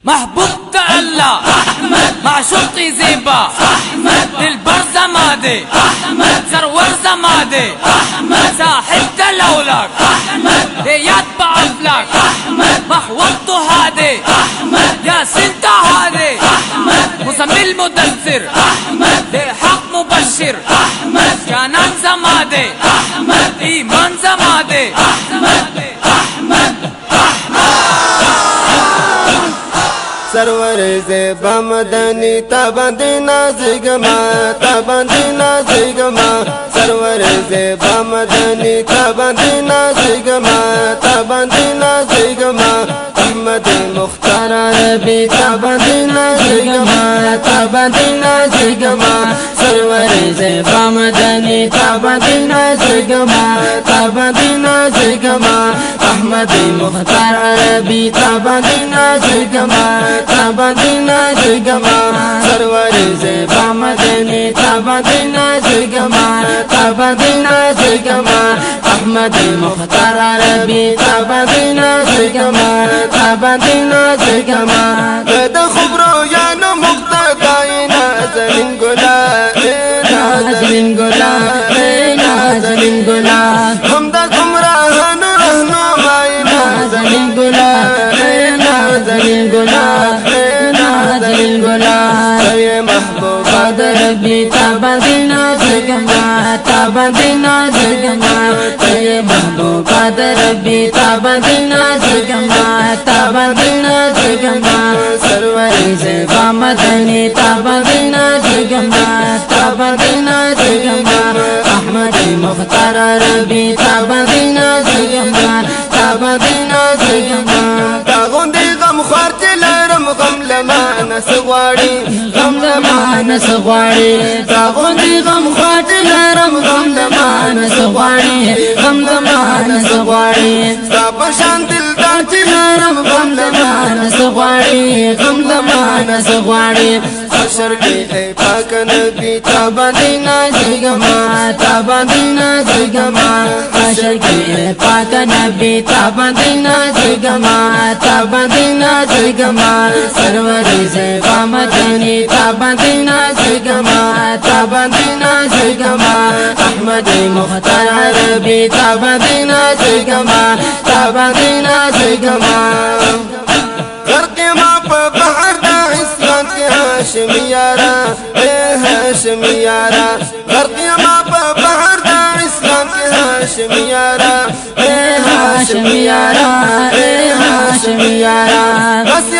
محبوب الله معشوقي زيبا للبر زمادي زرور زمادي ساحب دلولك يتبع فلك محوط هادي ياسين هادي مسمي المدثر حق مبشر كانان زمادي إيمان زمادي سرور زیبا مدنی تابندی نازگما تابندی نازگما سرور زیبا مدنی تابندی نازگما تابندی نازگما احمد مختار عربی تابندی نازگما تابندی نازگما سرور زیبا مدنی تابندی نازگما تابندی نازگما احمد مختار عربی تابندی نازگما تابندی نازگما سرور زیبا مدنی تابندی نازگما تابندی نازگما احمد مختار عربی تابندی نازگما تابندی نازگما د خبرو یا نو مقتدای نازنین ګلا نازنین ګلا نازنین ګلا هم د گمراهان رهنمای نازنین ګلا نازنین ګلا نازنین ګلا اے محبوبا ربی تابندی نازگما تابندی نازگما اے محبوبا ربی تابندی نازگما تابندی نازگما سرور زیبا مدنی تابندی نازگما تابندی نازگما احمد مختار عربی تابندی نازگما تابندی نازگما تاغوندی غم خوارت لرم غم لما نسغواړي غم لما نسغواړي تاغوندی غم خوارت لرم غم لما نسغواړي غم لما نسغواړي ستا په شان دلدار چې لرم غم لما نسغواړي غم لما نسغواړي حشر کې اے پاک نبی تابندی نازگما تابندی نازگما حشر کې اے پاک نبی تابندی نازگما تابندی نازگما سرور زیبا مدنی تابندی نازگما تابندی نازگما احمد مختار عربی تابندی نازگما تابندی نازگما غرق ما په بحر د اسلام کې هاشم یارا اے هاشم یارا غرق ما په بحر د اسلام کې هاشم یارا اے هاشم یارا اے هاشم یارا بس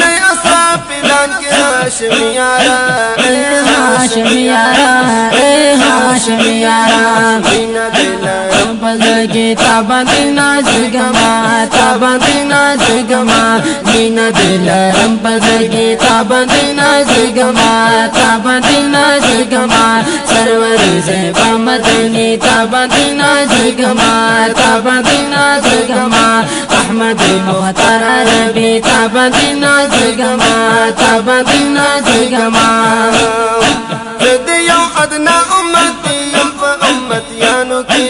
نه اصحاب اعلان کې هاشم یارا اے هاشم یارا اے هاشم یارا بنا دل پزګي تابندی نازگما تابندی نازگما بنا دل پزګي تابندی نازگما تابندی نازگما سرور زیبا مدنی تابندی نازگما تابندی نازگما احمد مختار عربی تابندی نازگما تابندی نازگما زد یو ادنا امتی یم په امتیانو کې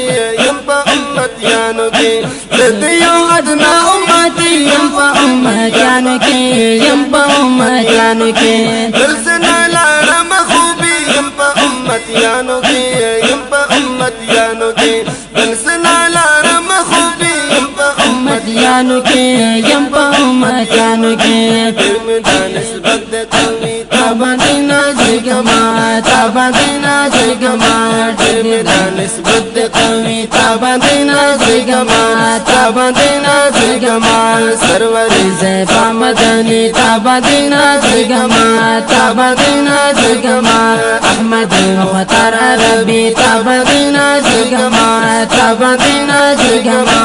یم په امتیانو کې زد یو ادنا امتی یم په امتیانو کې یم په امتیانو کې دلسنا لارم خوبی یم په امتیانو کې یم په امتیانو کې دلسنا لارم خوبی یم په امتیانو کې یم په امتیانو کې ترمدان نسبت د قومي تابندی نازگما تابندی نازگما ترمدان نسبت د قومي تابندی نازگما تابندی نازگما سرور زیبا مدنی تابندی نازگما تابندی نازگما احمد مختار عربی تابندی نازگما تابندی نازگما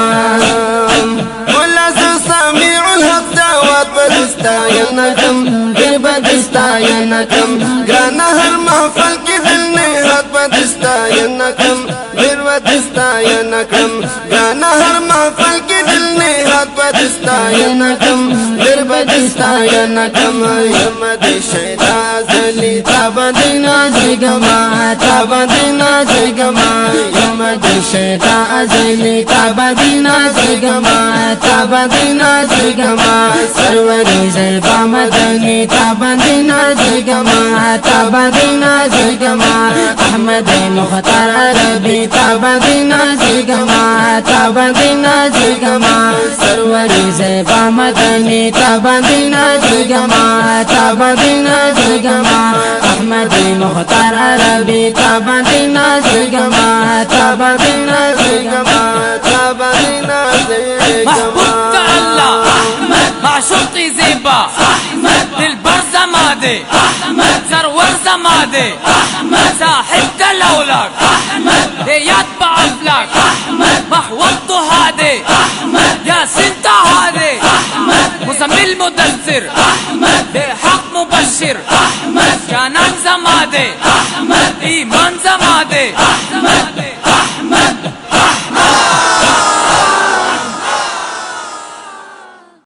سميع الحق دعوات بدستاینکم دیر بدستاینکم گرانا هر محفل کی دل نهات بدستاینکم دیر بدستاینکم گرانا هر محفل کی دل نهات بدستاینکم دیر بدستاینکم یمد شیطان مدني تابدنا زيغما تابدنا زيغما يوم جشتا أزلي تابدنا زيغما تابدنا زيغما سروري زلبا مدني تابدنا زيغما تابدنا زيغما أحمد مختار عربي تابدنا زيغما تابدنا زيغما سروري زلبا مدني تابدنا زيغما تابدنا زيغما أحمد مختار عربي تابدنا زيغما تابدنا زيغما تابدنا محبوب الله معشوقي زيبا للبر زمادي زرور زمادي صاحب دلولك يتبع فلك محوطه هادي يا سنتا هادي مزمل مدثر حق مبشر كانان زمادي إيمان زمادي